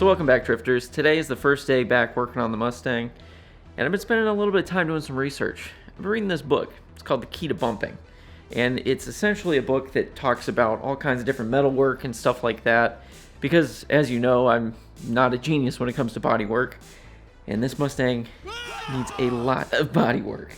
So welcome back, drifters. Today is the first day back working on the Mustang, and I've been spending a little bit of time doing some research. I've been reading this book. It's called The Key to Bumping, and it's essentially a book that talks about all kinds of different metal work and stuff like that, because as you know, I'm not a genius when it comes to body work, and this Mustang needs a lot of body work.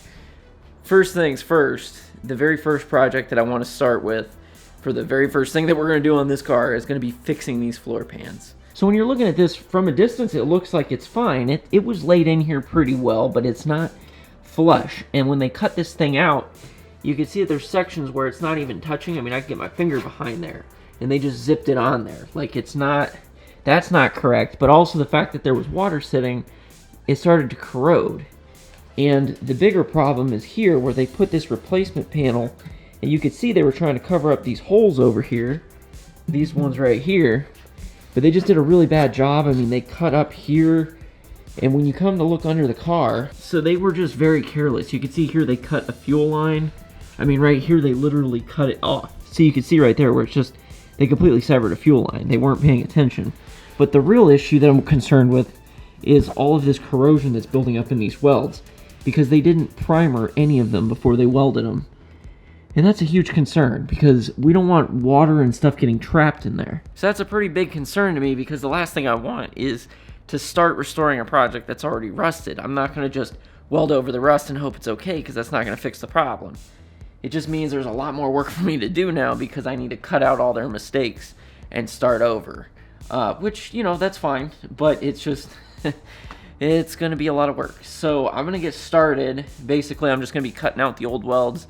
First things first, the very first project that I want to start with for the very first thing that we're going to do on this car is going to be fixing these floor pans. So when you're looking at this from a distance, it looks like it's fine. It was laid in here pretty well, but it's not flush. And when they cut this thing out, you can see that there's sections where it's not even touching. I mean, I can get my finger behind there, and they just zipped it on there. Like, it's not, that's not correct. But also the fact that there was water sitting, it started to corrode. And the bigger problem is here where they put this replacement panel, and you could see they were trying to cover up these holes over here, these ones right here. But they just did a really bad job. I mean, they cut up here, and when you come to look under the car, so they were just very careless. You can see here they cut a fuel line. I mean, right here they literally cut it off. So you can see right there where it's just, they completely severed a fuel line. They weren't paying attention. But the real issue that I'm concerned with is all of this corrosion that's building up in these welds, because they didn't primer any of them before they welded them. And that's a huge concern, because we don't want water and stuff getting trapped in there. So that's a pretty big concern to me, because the last thing I want is to start restoring a project that's already rusted. I'm not going to just weld over the rust and hope it's okay, because that's not going to fix the problem. It just means there's a lot more work for me to do now, because I need to cut out all their mistakes and start over. Which, you know, that's fine, but it's just... it's going to be a lot of work. So I'm going to get started. Basically, I'm just going to be cutting out the old welds.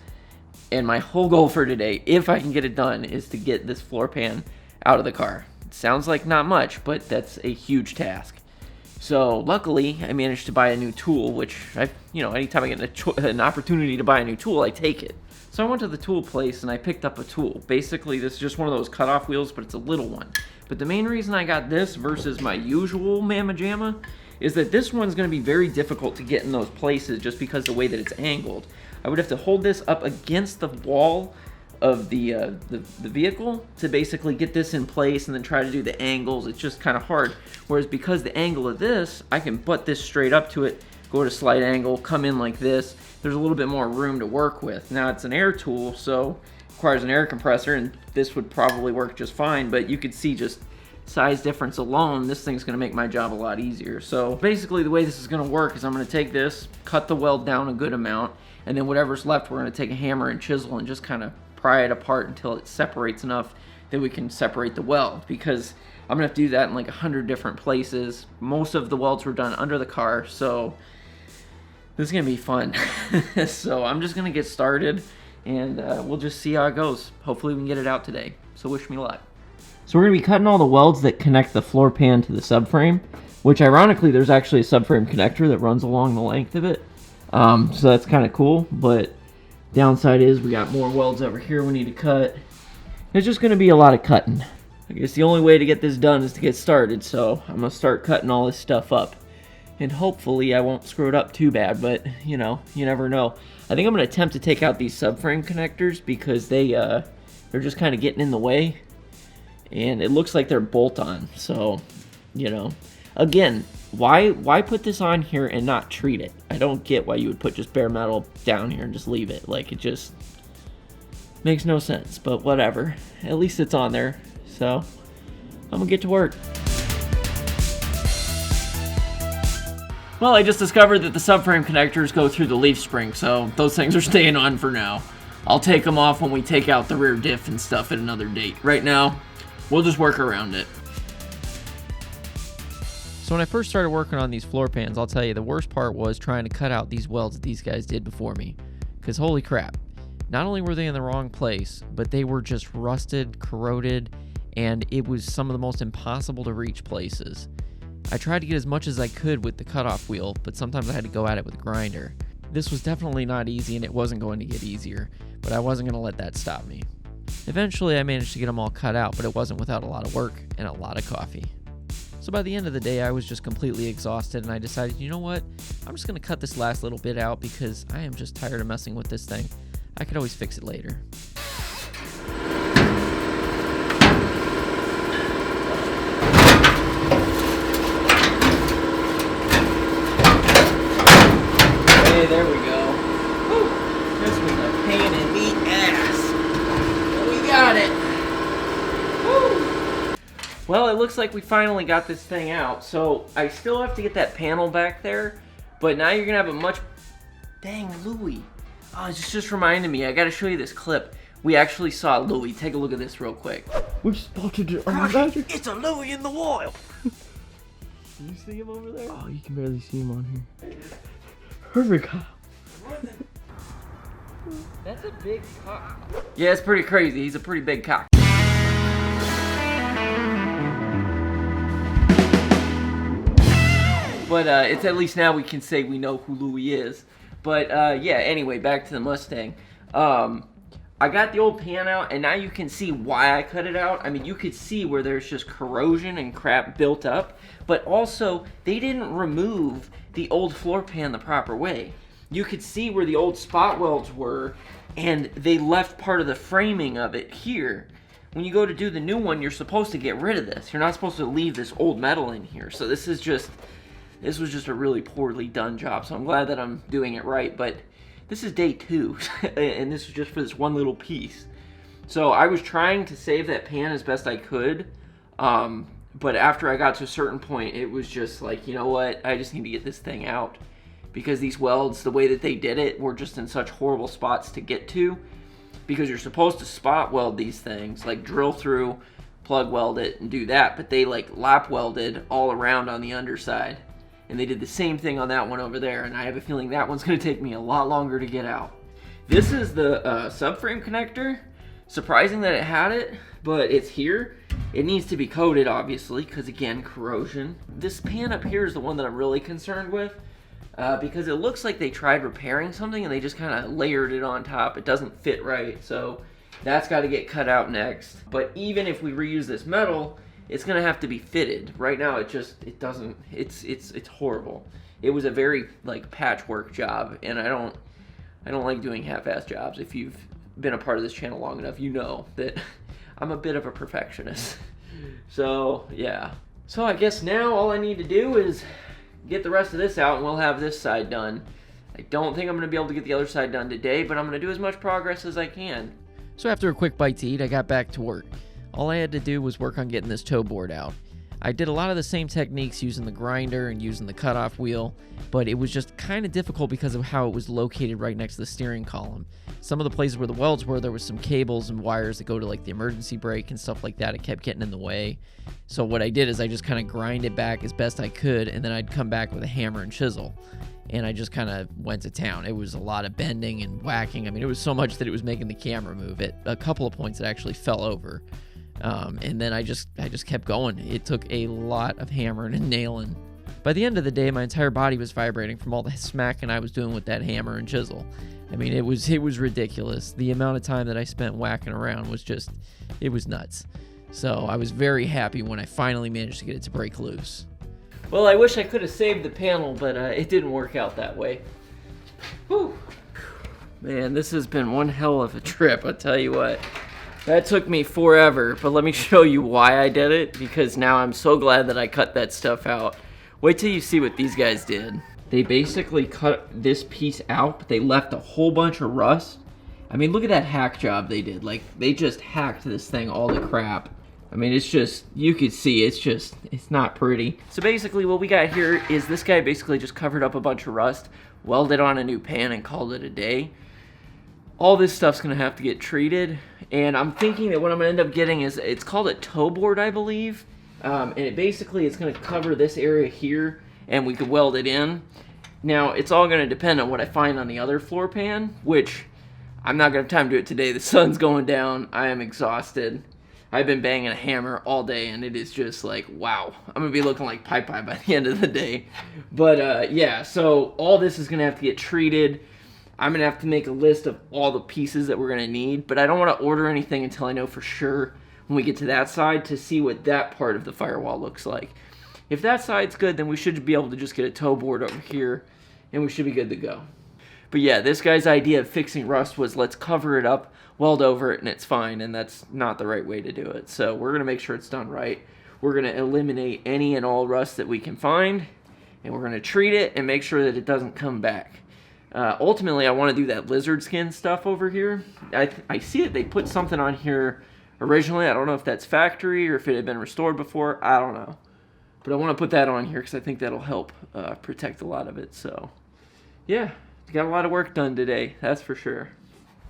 And my whole goal for today, if I can get it done, is to get this floor pan out of the car. It sounds like not much, but that's a huge task. So luckily, I managed to buy a new tool, which anytime I get an opportunity to buy a new tool, I take it. So I went to the tool place and I picked up a tool. Basically, this is just one of those cutoff wheels, but it's a little one. But the main reason I got this versus my usual Mamma Jamma is that this one's going to be very difficult to get in those places just because of the way that it's angled. I would have to hold this up against the wall of the vehicle to basically get this in place and then try to do the angles. It's just kind of hard. Whereas because the angle of this, I can butt this straight up to it, go at a slight angle, come in like this. There's a little bit more room to work with. Now it's an air tool, so it requires an air compressor, and this would probably work just fine, but you could see just size difference alone, this thing's going to make my job a lot easier. So basically the way this is going to work is I'm going to take this, cut the weld down a good amount, and then whatever's left we're going to take a hammer and chisel and just kind of pry it apart until it separates enough that we can separate the weld, because I'm going to have to do that in like 100 different places. Most of the welds were done under the car, so this is going to be fun. So I'm just going to get started, and we'll just see how it goes. Hopefully we can get it out today. So wish me luck. So we're going to be cutting all the welds that connect the floor pan to the subframe, which ironically there's actually a subframe connector that runs along the length of it. So that's kind of cool, but downside is we got more welds over here we need to cut. There's just going to be a lot of cutting. I guess the only way to get this done is to get started, so I'm going to start cutting all this stuff up. And hopefully I won't screw it up too bad, but you know, you never know. I think I'm going to attempt to take out these subframe connectors because they're just kind of getting in the way. And it looks like they're bolt-on, so, you know. Again, why put this on here and not treat it? I don't get why you would put just bare metal down here and just leave it. Like, it just makes no sense, but whatever. At least it's on there, so I'm gonna get to work. Well, I just discovered that the subframe connectors go through the leaf spring, so those things are staying on for now. I'll take them off when we take out the rear diff and stuff at another date. Right now, we'll just work around it. So when I first started working on these floor pans, I'll tell you the worst part was trying to cut out these welds that these guys did before me. Because holy crap, not only were they in the wrong place, but they were just rusted, corroded, and it was some of the most impossible to reach places. I tried to get as much as I could with the cutoff wheel, but sometimes I had to go at it with a grinder. This was definitely not easy, and it wasn't going to get easier, but I wasn't going to let that stop me. Eventually, I managed to get them all cut out, but it wasn't without a lot of work and a lot of coffee. So by the end of the day, I was just completely exhausted, and I decided, you know what? I'm just going to cut this last little bit out because I am just tired of messing with this thing. I could always fix it later. Okay, there we go. Whew. This was a pain in the ass. But we got it. Woo. Well, it looks like we finally got this thing out. So I still have to get that panel back there, but now you're gonna have a much... Dang, Louie. Oh, it's just reminded me. I gotta show you this clip. We actually saw Louie. Take a look at this real quick. We spotted it on the magic. It's a Louie in the wild. Can you see him over there? Oh, you can barely see him on here. Perfect. That's a big cock. Yeah, it's pretty crazy. He's a pretty big cock. But it's at least now we can say we know who Louie is. But yeah, anyway, back to the Mustang. I got the old pan out, and now you can see why I cut it out. I mean, you could see where there's just corrosion and crap built up, but also they didn't remove the old floor pan the proper way. You could see where the old spot welds were, and they left part of the framing of it here. When you go to do the new one, you're supposed to get rid of this. You're not supposed to leave this old metal in here. So this was just a really poorly done job. So I'm glad that I'm doing it right, but this is day 2, and this is just for this one little piece. So I was trying to save that pan as best I could, but after I got to a certain point, it was just like, you know what, I just need to get this thing out. Because these welds, the way that they did it, were just in such horrible spots to get to. Because you're supposed to spot weld these things, like drill through, plug weld it, and do that. But they like lap welded all around on the underside. And they did the same thing on that one over there, and I have a feeling that one's going to take me a lot longer to get out. This is the subframe connector. Surprising that it had it, but it's here. It needs to be coated, obviously, because again, corrosion. This pan up here is the one that I'm really concerned with, because it looks like they tried repairing something and they just kind of layered it on top. It doesn't fit right, so that's got to get cut out next. But even if we reuse this metal, it's gonna have to be fitted. Right now, it doesn't. It's horrible. It was a very like patchwork job, and I don't like doing half-ass jobs. If you've been a part of this channel long enough, you know that I'm a bit of a perfectionist. So yeah. So I guess now all I need to do is get the rest of this out, and we'll have this side done. I don't think I'm gonna be able to get the other side done today, but I'm gonna do as much progress as I can. So after a quick bite to eat, I got back to work. All I had to do was work on getting this toe board out. I did a lot of the same techniques using the grinder and using the cutoff wheel, but it was just kind of difficult because of how it was located right next to the steering column. Some of the places where the welds were, there was some cables and wires that go to like the emergency brake and stuff like that. It kept getting in the way. So what I did is I just kind of grind it back as best I could, and then I'd come back with a hammer and chisel. And I just kind of went to town. It was a lot of bending and whacking. I mean, it was so much that it was making the camera move. At a couple of points, it actually fell over. And then I just kept going. It took a lot of hammering and nailing. By the end of the day, my entire body was vibrating from all the smacking I was doing with that hammer and chisel. I mean, it was ridiculous. The amount of time that I spent whacking around was just, it was nuts. So I was very happy when I finally managed to get it to break loose. Well, I wish I could have saved the panel, but it didn't work out that way. Whew. Man, this has been one hell of a trip, I'll tell you what. That took me forever, but let me show you why I did it, because now I'm so glad that I cut that stuff out. Wait till you see what these guys did. They basically cut this piece out, but they left a whole bunch of rust. I mean, look at that hack job they did. Like, they just hacked this thing all to crap. I mean, it's just, you could see, it's not pretty. So basically what we got here is this guy basically just covered up a bunch of rust, welded on a new pan, and called it a day. All this stuff's gonna have to get treated, and I'm thinking that what I'm gonna end up getting is, it's called a toe board, I believe. And it basically, it's gonna cover this area here, and we could weld it in. Now, it's all gonna depend on what I find on the other floor pan, which I'm not gonna have time to do it today. The sun's going down, I am exhausted. I've been banging a hammer all day, and it is just like, wow. I'm gonna be looking like Pai Pai by the end of the day. But yeah, so all this is gonna have to get treated. I'm gonna have to make a list of all the pieces that we're gonna need, but I don't wanna order anything until I know for sure when we get to that side to see what that part of the firewall looks like. If that side's good, then we should be able to just get a toe board over here, and we should be good to go. But yeah, this guy's idea of fixing rust was, let's cover it up, weld over it, and it's fine, and that's not the right way to do it. So we're gonna make sure it's done right. We're gonna eliminate any and all rust that we can find, and we're gonna treat it and make sure that it doesn't come back. Ultimately, I want to do that lizard skin stuff over here. I see that they put something on here originally. I don't know if that's factory or if it had been restored before. I don't know. But I want to put that on here because I think that'll help protect a lot of it. So, yeah, got a lot of work done today. That's for sure.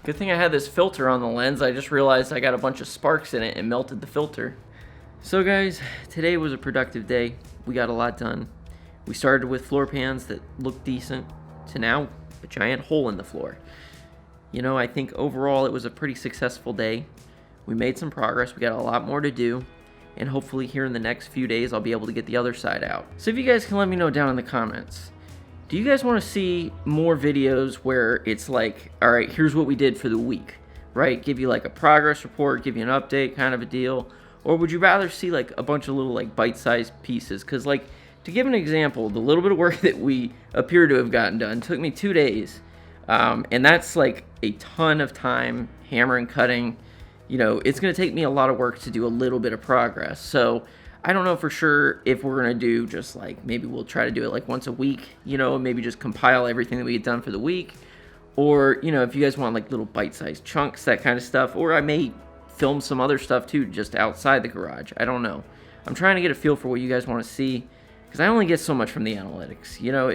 Good thing I had this filter on the lens. I just realized I got a bunch of sparks in it and melted the filter. So guys, today was a productive day. We got a lot done. We started with floor pans that looked decent to now a giant hole in the floor. You know, I think overall it was a pretty successful day. We made some progress. We got a lot more to do. And hopefully here in the next few days I'll be able to get the other side out. So if you guys can let me know down in the comments, do you guys want to see more videos where it's like, all right, here's what we did for the week, right? Give you like a progress report, give you an update kind of a deal. Or would you rather see like a bunch of little like bite-sized pieces? Because like, to give an example, the little bit of work that we appear to have gotten done took me 2 days. And that's like a ton of time hammering, cutting. You know, it's going to take me a lot of work to do a little bit of progress. So I don't know for sure if we're going to do just like, maybe we'll try to do it like once a week, you know, maybe just compile everything that we get done for the week. Or, you know, if you guys want like little bite-sized chunks, that kind of stuff. Or I may film some other stuff too, just outside the garage. I don't know. I'm trying to get a feel for what you guys want to see, because I only get so much from the analytics. You know,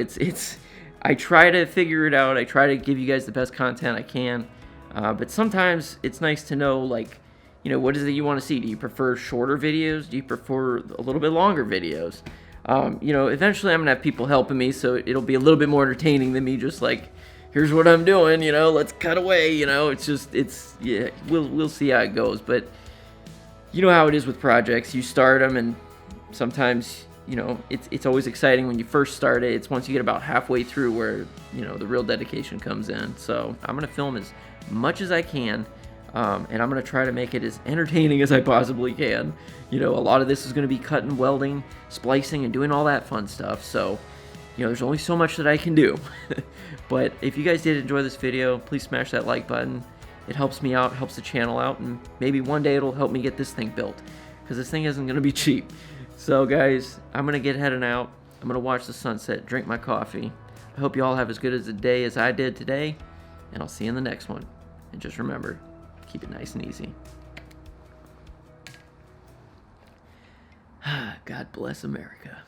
I try to figure it out. I try to give you guys the best content I can. But sometimes it's nice to know, like, you know, what is it you want to see? Do you prefer shorter videos? Do you prefer a little bit longer videos? You know, eventually I'm going to have people helping me, so it'll be a little bit more entertaining than me just like, here's what I'm doing, you know, let's cut away, you know. Yeah, we'll see how it goes. But you know how it is with projects. You start them, and sometimes, you know, it's always exciting when you first start it. It's once you get about halfway through where, you know, the real dedication comes in. So I'm going to film as much as I can, and I'm going to try to make it as entertaining as I possibly can. You know, a lot of this is going to be cutting, welding, splicing, and doing all that fun stuff. So, you know, there's only so much that I can do. But if you guys did enjoy this video, please smash that like button. It helps me out, helps the channel out, and maybe one day it'll help me get this thing built, because this thing isn't going to be cheap. So guys, I'm going to get heading out. I'm going to watch the sunset, drink my coffee. I hope you all have as good as a day as I did today, and I'll see you in the next one. And just remember, keep it nice and easy. God bless America.